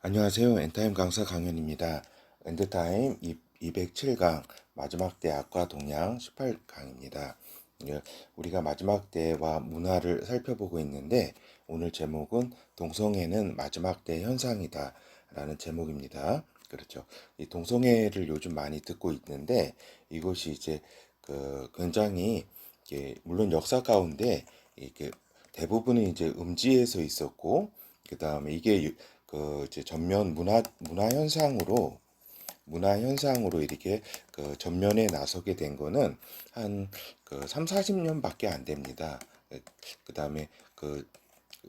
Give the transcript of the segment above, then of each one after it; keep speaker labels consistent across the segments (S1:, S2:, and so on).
S1: 안녕하세요. 엔타임 강사 강연입니다. 엔드타임 207강 마지막 대학과 동양 18강입니다. 우리가 마지막 대와 문화를 살펴보고 있는데 오늘 제목은 동성애는 마지막 대 현상이다 라는 제목입니다. 그렇죠. 이 동성애를 요즘 많이 듣고 있는데 이것이 이제 굉장히 물론 역사 가운데 이게 대부분은 이제 음지에서 있었고 그 다음에 이게 이제 전면 문화 현상으로 이렇게 전면에 나서게 된 거는 한 3, 40년밖에 안 됩니다. 그다음에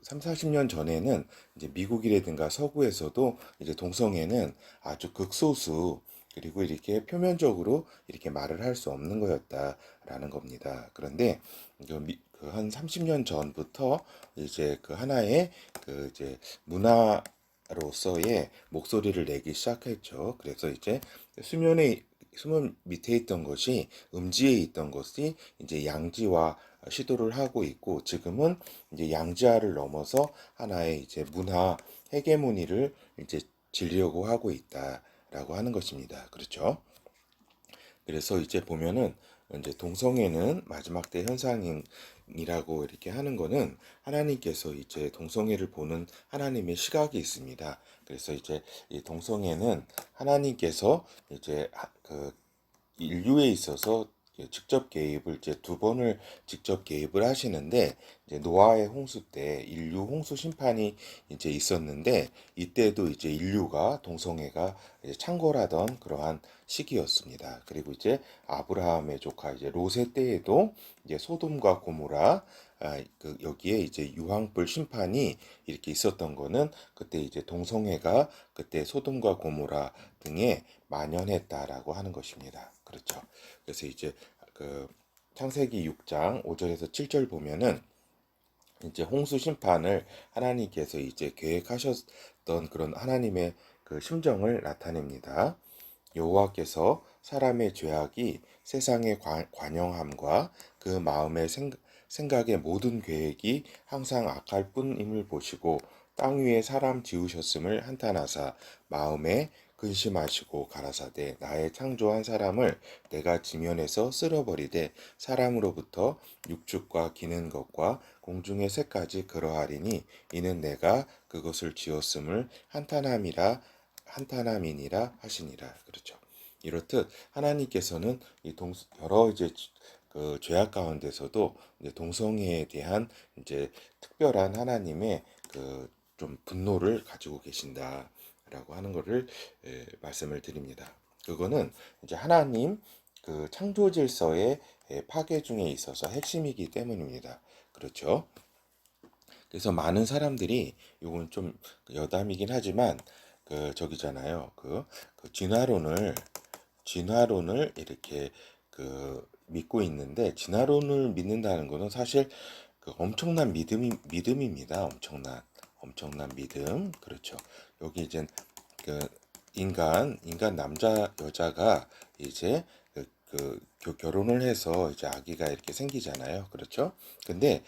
S1: 3, 40년 전에는 이제 미국이라든가 서구에서도 이제 동성애는 아주 극소수 그리고 이렇게 표면적으로 이렇게 말을 할 수 없는 거였다라는 겁니다. 그런데 한 30년 전부터 이제 하나의 이제 문화로서의 목소리를 내기 시작했죠. 그래서 이제 수면 밑에 있던 것이 음지에 있던 것이 이제 양지화 시도를 하고 있고 지금은 이제 양지화를 넘어서 하나의 이제 문화 헤게모니를 이제 지려고 하고 있다라고 하는 것입니다. 그렇죠? 그래서 이제 보면은 이제 동성애는 마지막 때 현상이라고 이렇게 하는 거는 하나님께서 이제 동성애를 보는 하나님의 시각이 있습니다. 그래서 이제 이 동성애는 하나님께서 이제 인류에 있어서 직접 개입을 이제 두 번을 직접 개입을 하시는데 이제 노아의 홍수 때 인류 홍수 심판이 이제 있었는데 이때도 이제 인류가 동성애가 이제 창궐하던 그러한 시기였습니다. 그리고 이제 아브라함의 조카 이제 롯의 때에도 이제 소돔과 고모라 여기에 이제 유황불 심판이 이렇게 있었던 거는 그때 이제 동성애가 그때 소돔과 고모라 등에 만연했다라고 하는 것입니다. 그렇죠. 그래서 이제 그 창세기 6장 5절에서 7절 보면은 이제 홍수 심판을 하나님께서 이제 계획하셨던 그런 하나님의 심정을 나타냅니다. 여호와께서 사람의 죄악이 세상의 관영함과 그 마음의 생각의 모든 계획이 항상 악할 뿐임을 보시고 땅 위에 사람 지으셨음을 한탄하사 마음에 근심하시고 가라사대 나의 창조한 사람을 내가 지면에서 쓸어버리되 사람으로부터 육축과 기는 것과 공중의 새까지 그러하리니 이는 내가 그것을 지었음을 한탄함이니라 하시니라. 그렇죠. 이렇듯 하나님께서는 여러 이제 죄악 가운데서도 이제 동성애에 대한 이제 특별한 하나님의 좀 분노를 가지고 계신다라고 하는 것을 말씀을 드립니다. 그거는 이제 하나님 창조 질서의 파괴 중에 있어서 핵심이기 때문입니다. 그렇죠. 그래서 많은 사람들이 이건 좀 여담이긴 하지만 저기잖아요. 진화론을 이렇게 믿고 있는데 진화론을 믿는다는 것은 사실 엄청난 믿음입니다. 엄청난 믿음. 그렇죠. 여기 이제 그 인간 남자 여자가 이제 결혼을 해서 이제 아기가 이렇게 생기잖아요. 그렇죠? 근데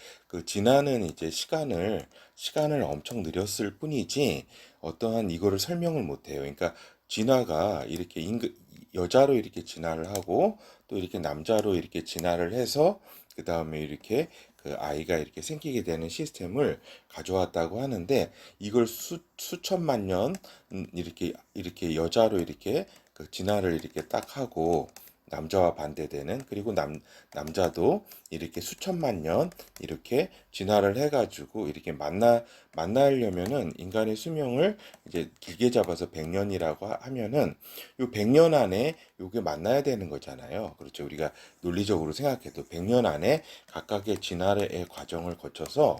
S1: 진화는 이제 시간을 엄청 느렸을 뿐이지 어떠한 이거를 설명을 못 해요. 그러니까 진화가 이렇게 여자로 이렇게 진화를 하고 또 이렇게 남자로 이렇게 진화를 해서 그 다음에 이렇게 아이가 이렇게 생기게 되는 시스템을 가져왔다고 하는데 이걸 수천만 년 이렇게 여자로 이렇게 진화를 이렇게 딱 하고 남자와 반대되는 그리고 남자도 이렇게 수천만 년 이렇게 진화를 해가지고 이렇게 만나려면은 인간의 수명을 이제 길게 잡아서 100년이라고 하면은 요 100년 안에 요게 만나야 되는 거잖아요. 그렇죠. 우리가 논리적으로 생각해도 100년 안에 각각의 진화의 과정을 거쳐서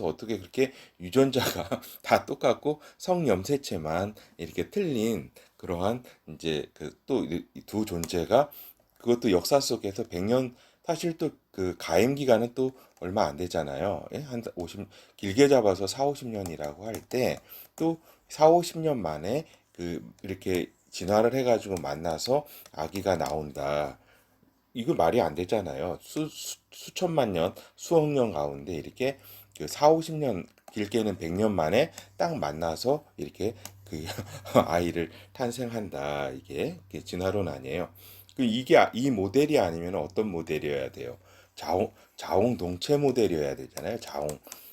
S1: 어떻게 그렇게 유전자가 다 똑같고 성염색체만 이렇게 틀린 그러한 이제 또 이 두 존재가 그것도 역사 속에서 100년 사실 또 가임 기간은 또 얼마 안 되잖아요. 예? 한 50, 길게 잡아서 4, 50년이라고 할 때 또 4, 50년 만에 이렇게 진화를 해가지고 만나서 아기가 나온다. 이거 말이 안 되잖아요. 수천만 년, 수억 년 가운데 이렇게 그 4, 50년 길게는 100년 만에 딱 만나서 이렇게 그 아이를 탄생한다. 이게 진화론 아니에요. 이 모델이 아니면 어떤 모델이어야 돼요? 자웅 동체 모델이어야 되잖아요.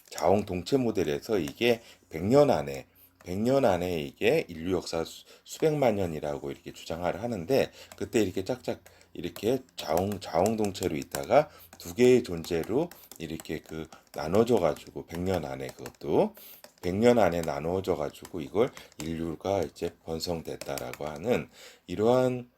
S1: 자웅 동체 모델에서 이게 100년 안에 100년 안에 이게 인류 역사 수백만 년이라고 이렇게 주장을 하는데, 그때 이렇게 짝짝 이렇게 자웅 동체로 있다가 두 개의 존재로 이렇게 나눠져 가지고 100년 안에, 그것도 100년 안에 나누어져 가지고 이걸 인류가 이제 번성됐다라고 하는 이러한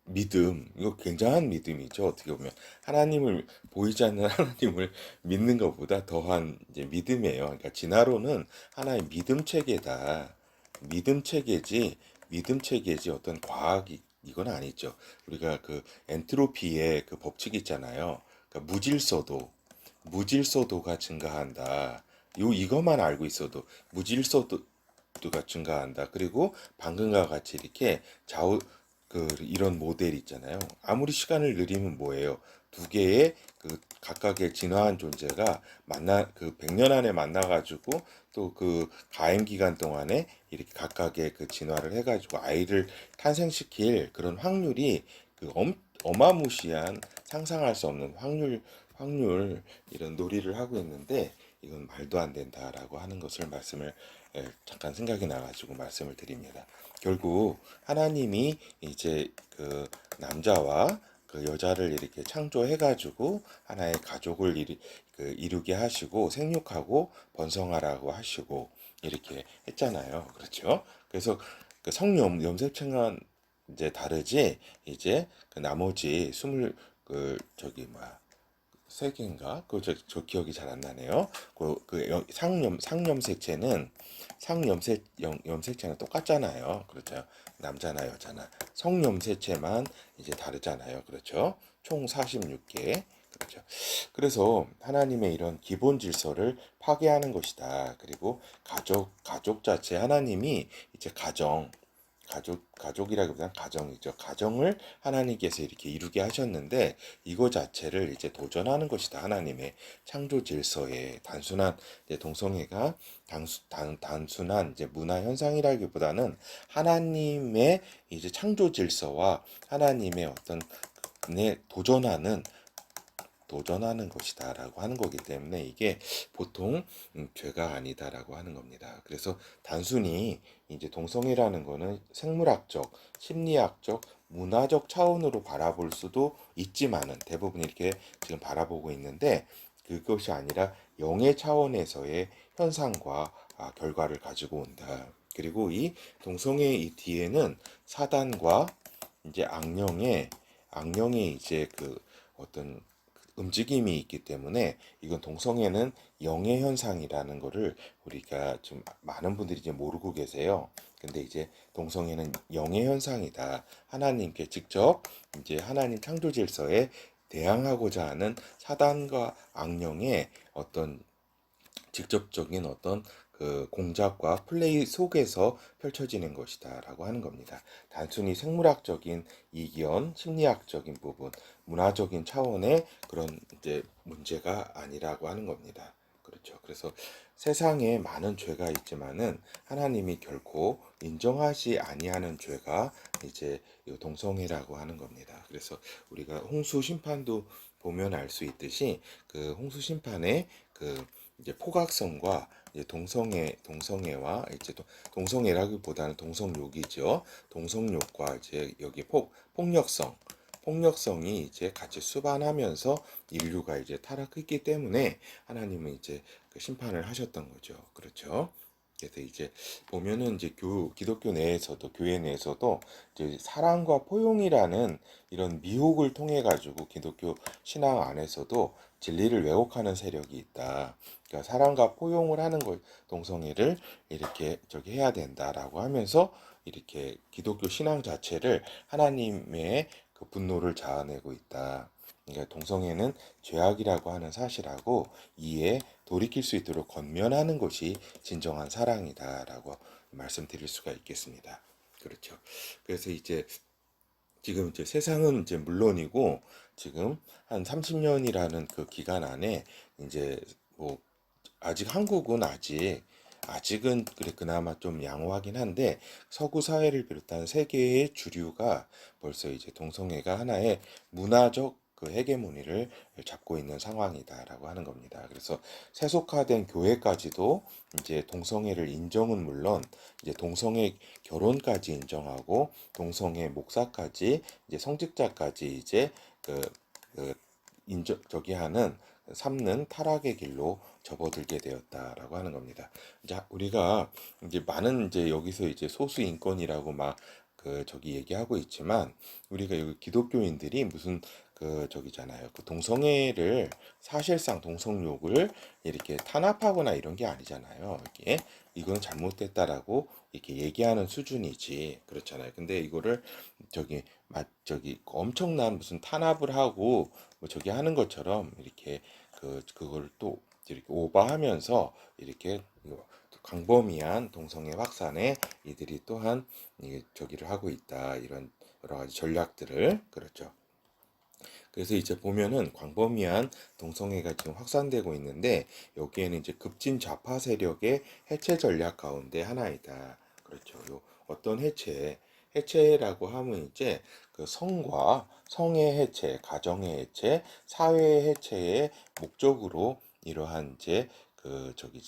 S1: 믿음, 이거 굉장한 믿음이죠. 어떻게 보면 하나님을, 보이지 않는 하나님을 믿는 것보다 더한 이제 믿음이에요. 그러니까 진화론은 하나의 믿음 체계다. 믿음 체계지 어떤 과학이 이건 아니죠. 우리가 엔트로피의 법칙 있잖아요. 그러니까 무질서도가 증가한다. 이것만 알고 있어도 무질서도가 증가한다. 그리고 방금과 같이 이렇게 이런 모델 있잖아요. 아무리 시간을 느리면 뭐예요? 두 개의 각각의 진화한 존재가 100년 안에 만나가지고 또 가임 기간 동안에 이렇게 각각의 진화를 해가지고 아이를 탄생시킬 그런 확률이 어마무시한, 상상할 수 없는 확률 이런 놀이를 하고 있는데, 이건 말도 안 된다라고 하는 것을 잠깐 생각이 나가지고 말씀을 드립니다. 결국 하나님이 이제 남자와 여자를 이렇게 창조해가지고 하나의 가족을 이루게 하시고 생육하고 번성하라고 하시고 이렇게 했잖아요. 그렇죠? 그래서 성령 염색체는 이제 다르지, 이제 나머지 스물 저기 뭐야 세 개인가? 저 기억이 잘 안 나네요. 염색체는 똑같잖아요. 그렇죠? 남자나 여자나 성염색체만 이제 다르잖아요. 그렇죠? 총 46개. 그렇죠. 그래서 하나님의 이런 기본 질서를 파괴하는 것이다. 그리고 가족 자체, 하나님이 이제 가족이라기보다는 가정이죠. 가정을 하나님께서 이렇게 이루게 하셨는데, 이거 자체를 이제 도전하는 것이다. 하나님의 창조 질서에 단순한 이제 동성애가 단순한 이제 문화 현상이라기보다는 하나님의 이제 창조 질서와 하나님의 어떤 도전하는 것이다라고 하는 거기 때문에 이게 보통 죄가 아니다라고 하는 겁니다. 그래서 단순히 이제 동성애라는 거는 생물학적, 심리학적, 문화적 차원으로 바라볼 수도 있지만은, 대부분 이렇게 지금 바라보고 있는데, 그것이 아니라 영의 차원에서의 현상과 결과를 가지고 온다. 그리고 이 동성애 이 뒤에는 사단과 이제 악령의 이제 어떤 움직임이 있기 때문에, 이건 동성애는 영의 현상이라는 거를 우리가 좀 많은 분들이 이제 모르고 계세요. 근데 이제 동성애는 영의 현상이다. 하나님께 직접 이제 하나님 창조 질서에 대항하고자 하는 사단과 악령의 어떤 직접적인 어떤 공작과 플레이 속에서 펼쳐지는 것이다라고 하는 겁니다. 단순히 생물학적인 이견, 심리학적인 부분, 문화적인 차원의 그런 이제 문제가 아니라고 하는 겁니다. 그렇죠. 그래서 세상에 많은 죄가 있지만은 하나님이 결코 인정하지 아니하는 죄가 이제 이 동성애라고 하는 겁니다. 그래서 우리가 홍수 심판도 보면 알 수 있듯이 홍수 심판의 이제 포각성과 이제 동성애와 이제 동성애라기보다는 동성욕이죠. 동성욕과 이제 여기 폭력성이 이제 같이 수반하면서 인류가 이제 타락했기 때문에 하나님은 이제 심판을 하셨던 거죠. 그렇죠? 그래서 이제 보면은 이제 기독교 내에서도, 교회 내에서도 이제 사랑과 포용이라는 이런 미혹을 통해 가지고 기독교 신앙 안에서도 진리를 왜곡하는 세력이 있다. 그러니까 사랑과 포용을 하는 걸, 동성애를 이렇게 해야 된다라고 하면서 이렇게 기독교 신앙 자체를 하나님의 분노를 자아내고 있다. 그러니까 동성애는 죄악이라고 하는 사실하고 이에 돌이킬 수 있도록 권면하는 것이 진정한 사랑이다라고 말씀드릴 수가 있겠습니다. 그렇죠. 그래서 이제 지금 이제 세상은 이제 물론이고, 지금 한 30년이라는 기간 안에 이제 뭐 아직 한국은 아직은 그래 그나마 좀 양호하긴 한데 서구 사회를 비롯한 세계의 주류가 벌써 이제 동성애가 하나의 문화적 그 헤게모니를 잡고 있는 상황이다라고 하는 겁니다. 그래서 세속화된 교회까지도 이제 동성애를 인정은 물론 이제 동성애 결혼까지 인정하고 동성애 목사까지 이제 성직자까지 이제 그, 그 인정 저기 하는 삼는 타락의 길로 접어들게 되었다라고 하는 겁니다. 자, 우리가 이제 많은 이제 여기서 이제 소수 인권이라고 막 그 저기 얘기하고 있지만 우리가 여기 기독교인들이 무슨 그 저기잖아요. 그 동성애를 사실상 동성욕을 이렇게 탄압하거나 이런 게 아니잖아요. 이게 이건 잘못됐다라고 이렇게 얘기하는 수준이지. 그렇잖아요. 근데 이거를 저기 엄청난 무슨 탄압을 하고 뭐 저기 하는 것처럼 이렇게 그걸 또 이렇게 오버하면서 이렇게 광범위한 동성애 확산에 이들이 또한 이게 저기를 하고 있다 이런 여러 가지 전략들을 그렇죠. 그래서 이제 보면은 광범위한 동성애가 지금 확산되고 있는데 여기에는 이제 급진 좌파 세력의 해체 전략 가운데 하나이다. 그렇죠. 요 어떤 해체라고 하면 이제 그 성과 성의 해체, 가정의 해체, 사회의 해체의 목적으로 이러한 이제 그 저기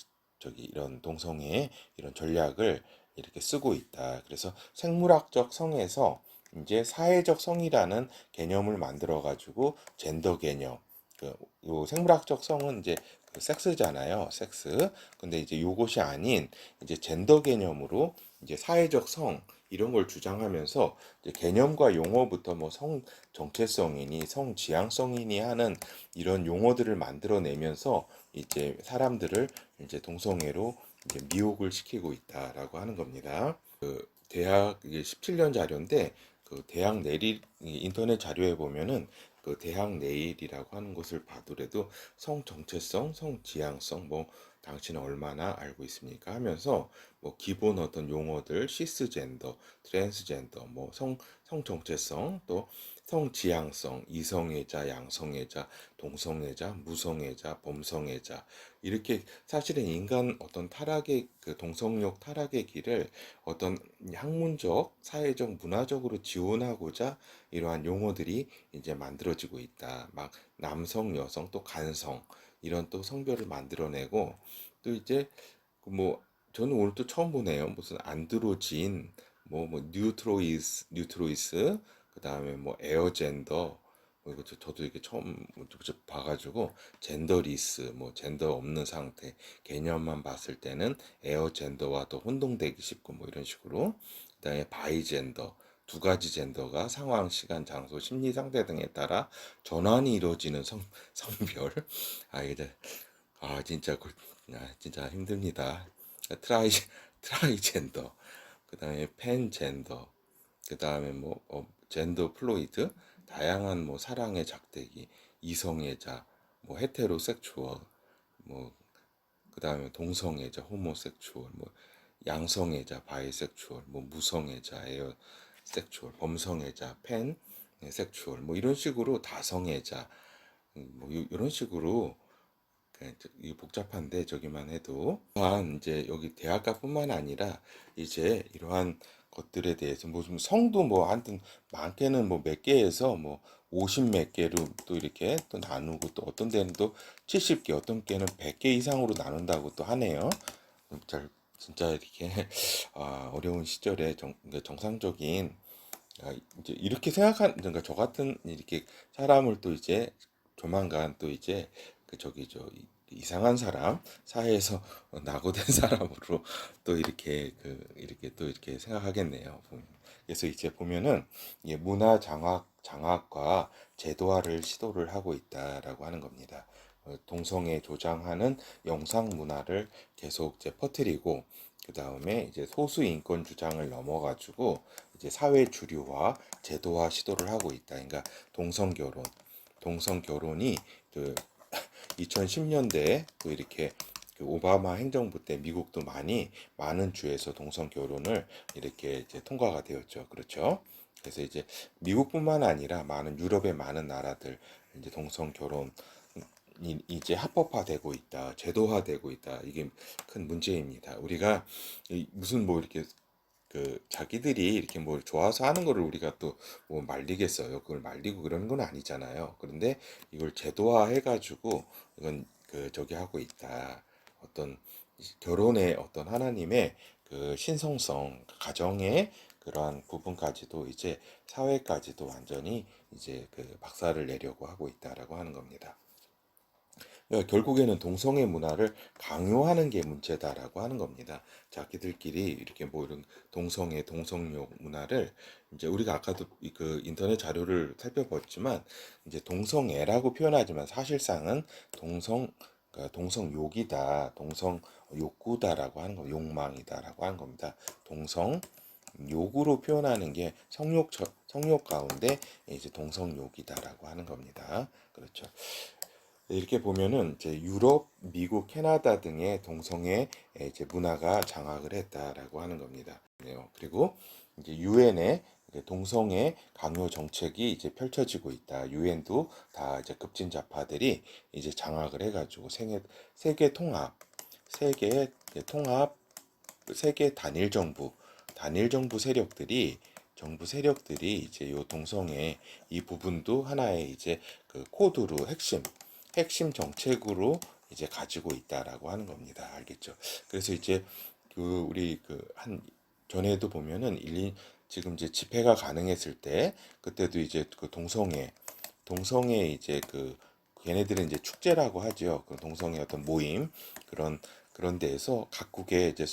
S1: 이런 동성애 이런 전략을 이렇게 쓰고 있다. 그래서 생물학적 성에서 이제 사회적 성이라는 개념을 만들어 가지고 젠더 개념 요 생물학적 성은 이제 그 섹스잖아요. 섹스. 근데 이제 요것이 아닌 이제 젠더 개념으로 이제 사회적 성 이런 걸 주장하면서 이제 개념과 용어부터 뭐 성 정체성이니 성 지향성이니 하는 이런 용어들을 만들어내면서 이제 사람들을 이제 동성애로 이제 미혹을 시키고 있다라고 하는 겁니다. 그 대학 이게 17년 자료인데 그 대학 내일 인터넷 자료에 보면은 그 대학 내일이라고 하는 것을 봐더라도 성 정체성, 성 지향성 뭐 당신은 얼마나 알고 있습니까 하면서 뭐 기본 어떤 용어들 시스젠더, 트랜스젠더, 뭐 성 정체성 또 성지향성, 이성애자, 양성애자, 동성애자, 무성애자, 범성애자 이렇게 사실은 인간 어떤 타락의 그 동성욕 타락의 길을 어떤 학문적, 사회적, 문화적으로 지원하고자 이러한 용어들이 이제 만들어지고 있다. 막 남성, 여성, 또 간성 이런 또 성별을 만들어내고 또 이제 그뭐 저는 오늘 또 처음 보네요. 무슨 안드로진, 뭐 뉴트로이스, 그 다음에 뭐 에어젠더, 뭐 이거 저도 이게 처음 직접 봐가지고 젠더리스, 뭐 젠더 없는 상태 개념만 봤을 때는 에어젠더와 또 혼동되기 쉽고 뭐 이런 식으로 그다음에 바이젠더 두 가지 젠더가 상황, 시간, 장소, 심리 상태 등에 따라 전환이 이루어지는 성별. 아 이제 진짜 진짜 힘듭니다. 트라이 트라이젠더, 그다음에 팬젠더, 그다음에 뭐 젠더 플로이드, 다양한 뭐 사랑의 작대기, 이성애자, 뭐 헤테로섹슈얼, 뭐 그다음에 동성애자, 호모섹슈얼, 뭐 양성애자, 바이섹슈얼, 뭐 무성애자, 에어섹슈얼, 범성애자, 팬 섹슈얼, 뭐 이런 식으로 다성애자, 뭐 이런 식으로 이 복잡한데 저기만 해도 또한 이제 여기 대학가뿐만 아니라 이제 이러한 것들에 대해서 무슨 성도 뭐 하여튼 많게는 뭐 몇 개에서 뭐 50 몇 개로 또 이렇게 또 나누고 또 어떤 데는 또 70개 어떤 개는 100개 이상으로 나눈다고 또 하네요. 잘 진짜 이렇게 어려운 시절에 그러니까 정상적인 이제 이렇게 생각한 그러니까 저 같은 이렇게 사람을 또 이제 조만간 또 이제 그 저기 이상한 사람 사회에서 낙오된 사람으로 또 이렇게 이렇게 또 이렇게 생각하겠네요. 그래서 이제 보면은 이게 문화 장악과 제도화를 시도를 하고 있다라고 하는 겁니다. 동성애 조장하는 영상 문화를 계속 이제 퍼뜨리고 그 다음에 이제 소수 인권 주장을 넘어가지고 이제 사회 주류화, 제도화 시도를 하고 있다. 그러니까 동성 결혼이 그 2010년대에 또 이렇게 그 오바마 행정부 때 미국도 많은 주에서 동성 결혼을 이렇게 이제 통과가 되었죠. 그렇죠? 그래서 이제 미국뿐만 아니라 많은 유럽의 많은 나라들 이제 동성 결혼 이제 합법화되고 있다, 제도화되고 있다. 이게 큰 문제입니다. 우리가 무슨 뭐 이렇게 자기들이 이렇게 뭘 좋아서 하는 거를 우리가 또 뭐 말리겠어요. 그걸 말리고 그러는 건 아니잖아요. 그런데 이걸 제도화 해가지고 이건 저기 하고 있다. 어떤 결혼의 어떤 하나님의 신성성, 가정의 그러한 부분까지도 이제 사회까지도 완전히 이제 박살을 내려고 하고 있다라고 하는 겁니다. 그러니까 결국에는 동성애 문화를 강요하는 게 문제다라고 하는 겁니다. 자기들끼리 이렇게 뭐 이런 동성애, 동성욕 문화를 이제 우리가 아까도 인터넷 자료를 살펴봤지만 이제 동성애라고 표현하지만 사실상은 동성 그러니까 동성욕이다, 동성 욕구다라고 하는 거, 욕망이다라고 하는 겁니다. 동성 욕으로 표현하는 게 성욕 가운데 이제 동성욕이다라고 하는 겁니다. 그렇죠. 이렇게 보면은 이제 유럽, 미국, 캐나다 등의 동성애 이제 문화가 장악을 했다라고 하는 겁니다. 그리고 이제 유엔의 동성애 강요 정책이 이제 펼쳐지고 있다. 유엔도 다 이제 급진자파들이 이제 장악을 해가지고 세계 통합, 세계 통합, 세계 단일 정부 세력들이 이제 요 동성애 이 부분도 하나의 이제 코드로 핵심 정책으로 이제 가지고 있다라고 하는 겁니다. 알겠죠? 그래서 이제 우리 한 전에도 보면은 지금 이제 집회가 가능했을 때 그때도 이제 동성애 이제 걔네들은 이제 축제라고 하죠. 그 동성애 어떤 모임 그런 데에서 각국의 이제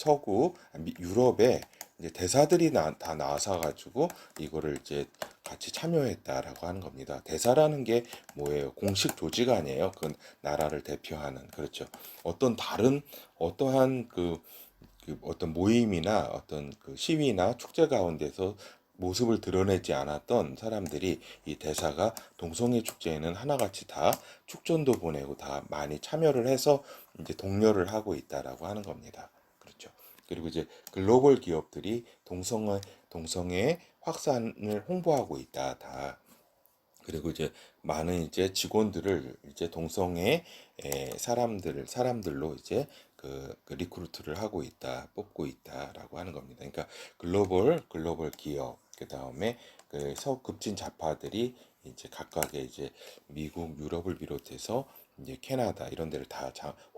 S1: 유럽의 이제 대사들이 다 나와서 가지고 이거를 이제 같이 참여했다라고 하는 겁니다. 대사라는 게 뭐예요? 공식 조직 아니에요. 그 나라를 대표하는 그렇죠. 어떠한 어떤 모임이나 어떤 시위나 축제 가운데서 모습을 드러내지 않았던 사람들이 이 대사가 동성애 축제에는 하나같이 다 축전도 보내고 다 많이 참여를 해서 이제 독려를 하고 있다라고 하는 겁니다. 그렇죠. 그리고 이제 글로벌 기업들이 동성애 확산을 홍보하고 있다. 다 그리고 이제 많은 이제 직원들을 이제 동성애 사람들로 이제 리크루트를 하고 있다, 뽑고 있다라고 하는 겁니다. 그러니까 글로벌 기업, 그 다음에 서급진 좌파들이 이제 각각의 이제 미국, 유럽을 비롯해서 이제 캐나다 이런 데를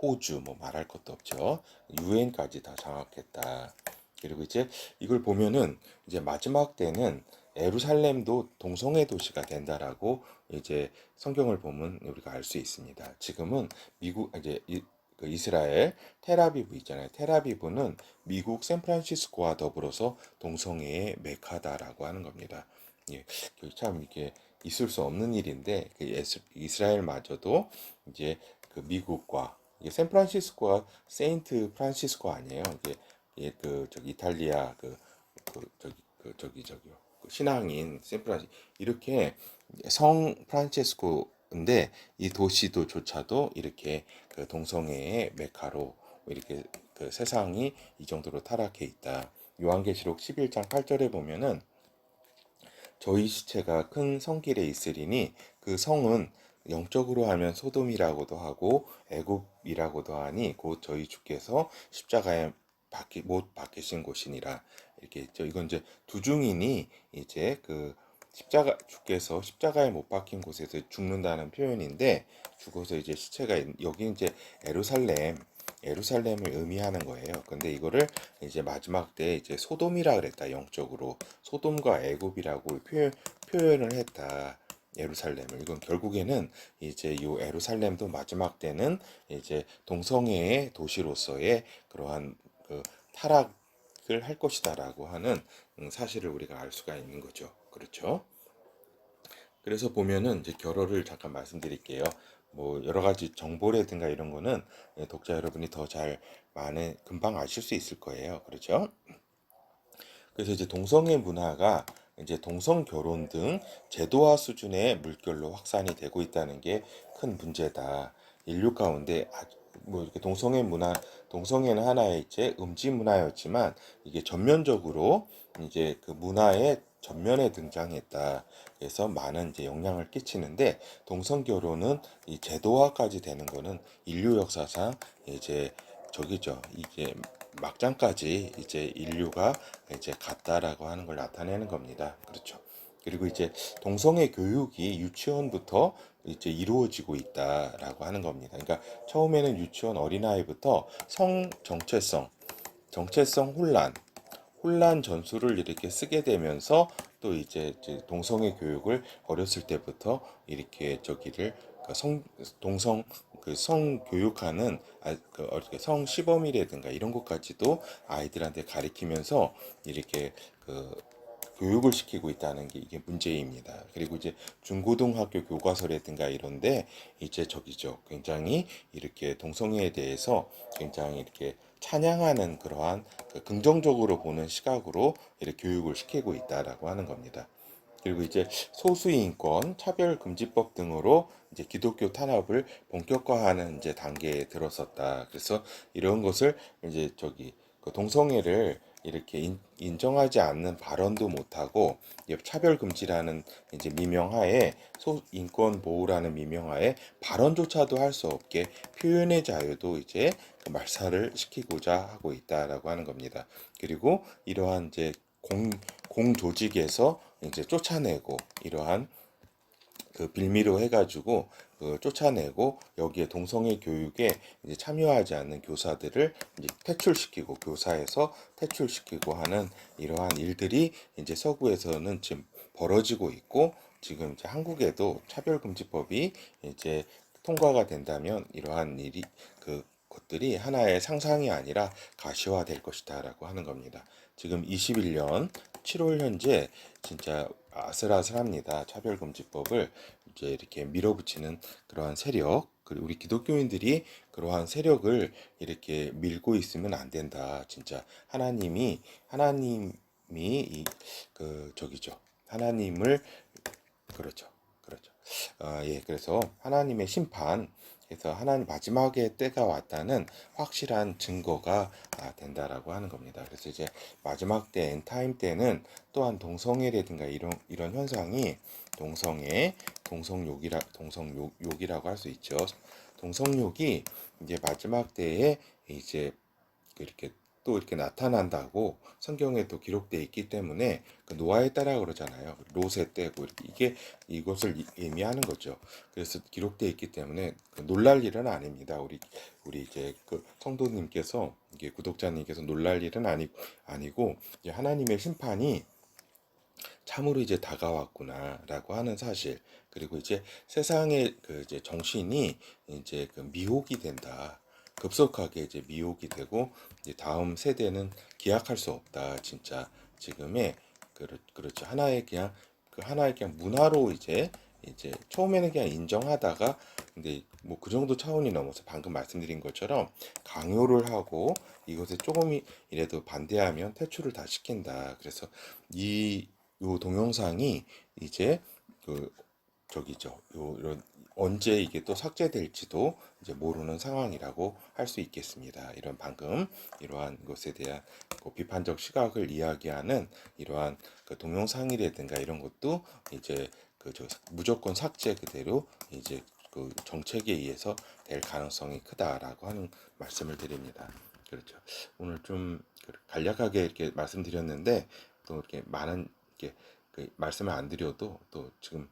S1: 호주 뭐 말할 것도 없죠. 유엔까지 다 장악했다. 그리고 이제 이걸 보면은 이제 마지막 때는 예루살렘도 동성애 도시가 된다라고 이제 성경을 보면 우리가 알 수 있습니다. 지금은 미국 이제 이스라엘 텔아비브 있잖아요. 텔아비브는 미국 샌프란시스코와 더불어서 동성애의 메카다라고 하는 겁니다. 예, 참 이게 있을 수 없는 일인데 이스라엘마저도 이제 미국과 이게 샌프란시스코가 세인트 프란시스코 아니에요. 이게 저기 이탈리아 저기요. 신앙인 이렇게 성 프란체스코인데 이 도시도조차도 이렇게 동성애의 메카로 이렇게 세상이 이 정도로 타락해 있다. 요한계시록 11장 8절에 보면은 저희 시체가 큰 성길에 있으리니 그 성은 영적으로 하면 소돔이라고도 하고 애굽이라고도 하니 곧 저희 주께서 십자가에 못 박히신 곳이니라 이렇게 있죠. 이건 이제 두중인이 이제 주께서 십자가에 못 박힌 곳에서 죽는다는 표현인데 죽어서 이제 여기 이제 예루살렘을 의미하는 거예요. 근데 이거를 이제 마지막 때 이제 소돔이라 그랬다. 영적으로 소돔과 애굽이라고 표현을 했다. 예루살렘을 이건 결국에는 이제 요 예루살렘도 마지막 때는 이제 동성애의 도시로서의 그러한 타락을 할 것이다라고 하는 사실을 우리가 알 수가 있는 거죠. 그렇죠? 그래서 보면은 이제 결어를 잠깐 말씀드릴게요. 뭐 여러 가지 정보라든가 이런 거는 독자 여러분이 더 잘 많은 금방 아실 수 있을 거예요. 그렇죠? 그래서 이제 동성애 문화가 이제 동성 결혼 등 제도화 수준의 물결로 확산이 되고 있다는 게 큰 문제다. 인류 가운데 뭐 이렇게 동성애는 하나의 이제 음지 문화였지만 이게 전면적으로 이제 그 문화의 전면에 등장했다. 에서 많은 이제 영향을 끼치는데, 동성 결혼은 이 제도화까지 되는 거는 인류 역사상 이제 저기죠. 이게 막장까지 이제 인류가 이제 갔다라고 하는 걸 나타내는 겁니다. 그렇죠. 그리고 이제 동성애 교육이 유치원부터 이제 이루어지고 있다라고 하는 겁니다. 그러니까 처음에는 유치원 어린아이부터 성 정체성 혼란 전술을 이렇게 쓰게 되면서, 또 이제 동성애 교육을 어렸을 때부터 이렇게 저기를 그 동성 성 교육하는 성 시범이라든가 이런 것까지도 아이들한테 가리키면서 이렇게 그 교육을 시키고 있다는 게 이게 문제입니다. 그리고 이제 중고등학교 교과서라든가 이런데 이제 저기죠. 굉장히 이렇게 동성애에 대해서 굉장히 이렇게 찬양하는 그러한 긍정적으로 보는 시각으로 이렇게 교육을 시키고 있다라고 하는 겁니다. 그리고 이제 소수인권, 차별금지법 등으로 이제 기독교 탄압을 본격화하는 이제 단계에 들어섰다. 그래서 이런 것을 이제 그 동성애를 이렇게 인정하지 않는 발언도 못하고, 차별금지라는 이제 미명하에, 소인권 보호라는 미명하에 발언조차도 할 수 없게 표현의 자유도 이제 그 말살을 시키고자 하고 있다라고 하는 겁니다. 그리고 이러한 이제 공조직에서 이제 쫓아내고, 이러한 그 빌미로 해가지고 쫓아내고, 여기에 동성애 교육에 이제 참여하지 않는 교사들을 이제 퇴출시키고, 교사에서 퇴출시키고 하는 이러한 일들이 이제 서구에서는 지금 벌어지고 있고, 지금 이제 한국에도 차별금지법이 이제 통과가 된다면 이러한 일이 것들이 하나의 상상이 아니라 가시화될 것이다라고 하는 겁니다. 지금 21년 7월 현재 진짜 아슬아슬합니다. 차별금지법을 이제 이렇게 밀어붙이는 그러한 세력, 그리고 우리 기독교인들이 그러한 세력을 이렇게 밀고 있으면 안 된다. 진짜 하나님이 저기죠. 하나님을, 그렇죠. 그렇죠. 예, 그래서 하나님의 심판, 그래서 하나님 마지막에 때가 왔다는 확실한 증거가 된다라고 하는 겁니다. 그래서 이제 마지막 때, 엔타임 때는 또한 동성애라든가 이런 현상이, 동성욕이라고 할 수 있죠. 동성욕이 이제 마지막 때에 이제 이렇게 또 이렇게 나타난다고 성경에도 기록되어 있기 때문에, 그 노아의 때라 그러잖아요. 롯의 때고, 이게 이것을 의미하는 거죠. 그래서 기록되어 있기 때문에 놀랄 일은 아닙니다. 우리 이제 그 성도님께서, 이게 구독자님께서 놀랄 일은 아니고, 이제 하나님의 심판이 참으로 이제 다가왔구나라고 하는 사실. 그리고 이제 세상의 그 이제 정신이 이제 그 미혹이 된다. 급속하게 이제 미혹이 되고, 이제 다음 세대는 기약할 수 없다. 진짜 지금의 그렇죠. 하나의 그냥 문화로 이제 처음에는 그냥 인정하다가, 근데 뭐 그 정도 차원이 넘어서 방금 말씀드린 것처럼 강요를 하고, 이것에 조금이라도 반대하면 퇴출을 다 시킨다. 그래서 요 동영상이 이제 그 저기죠. 이런 언제 이게 또 삭제될지도 이제 모르는 상황이라고 할 수 있겠습니다. 이런 방금 이러한 것에 대한 그 비판적 시각을 이야기하는 이러한 그 동영상이라든가 이런 것도 이제 무조건 삭제 그대로 이제 그 정책에 의해서 될 가능성이 크다라고 하는 말씀을 드립니다. 그렇죠. 오늘 좀 간략하게 이렇게 말씀드렸는데, 또 이렇게 많은 이렇게 그 말씀을 안 드려도 또 지금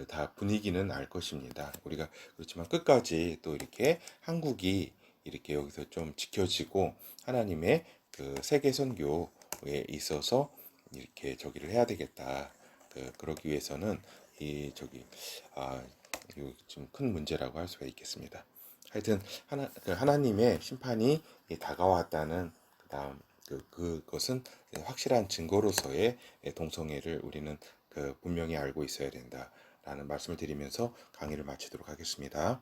S1: 다 분위기는 알 것입니다. 우리가 그렇지만 끝까지 또 이렇게 한국이 이렇게 여기서 좀 지켜지고, 하나님의 그 세계 선교에 있어서 이렇게 저기를 해야 되겠다. 그러기 위해서는 이 저기 아 이거 좀 큰 문제라고 할 수가 있겠습니다. 하여튼 하나님의 심판이 다가왔다는 그다음 그것은 확실한 증거로서의 동성애를 우리는 분명히 알고 있어야 된다라는 말씀을 드리면서 강의를 마치도록 하겠습니다.